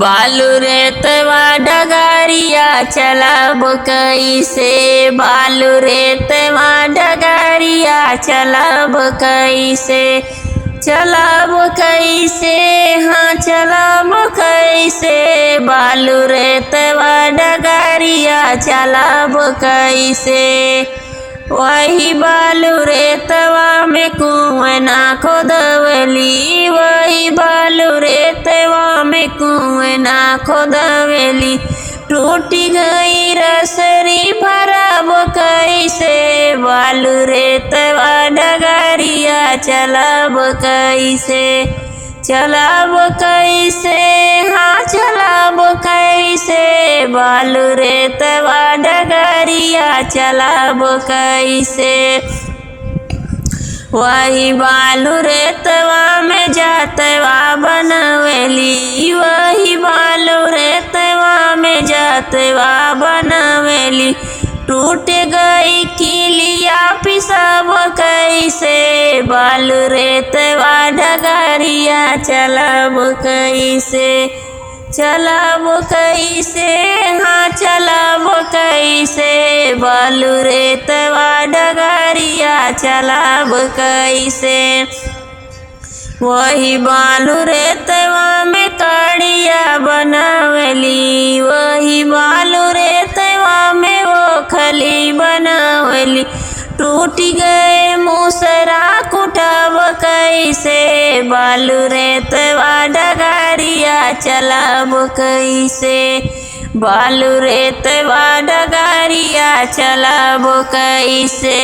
बालू रेतवा डगरिया चलब कैसे, बालू रेतवा डगरिया चलब कैसे, चलब कैसे, हाँ चलब कैसे, बालू रेतवा डगरिया चलब कैसे। वही बालू रेतवा में कुआं खोदवली, वही बालू रेतवा में कुआं खोदवली, टूट गई रसरी भरब कैसे, बालू रेतवा डगरिया चलब कैसे, चलब कैसे, हाँ चलब कैसे, बालू रेतवा डगरिया चलब कैसे। वही बालू रेतवा में जातवा बनवेली, वही बालू रेतवा में जातवा बनवेली, टूट गई किलिया पिसब कैसे, बालू रेतवा डगरिया चलब कैसे, चलब कैसे, हाँ चलब कैसे, बालू रेतवा डगरिया चलब कैसे। वही बालू रेतवा में कड़िया बनवली, वही बालू रेतवा में वो खली बनवली, टूट गए मूसरा कुटब कैसे, बालू रेतवा डगरिया चलब कैसे, बालू रेतवा डगरिया चलब कैसे।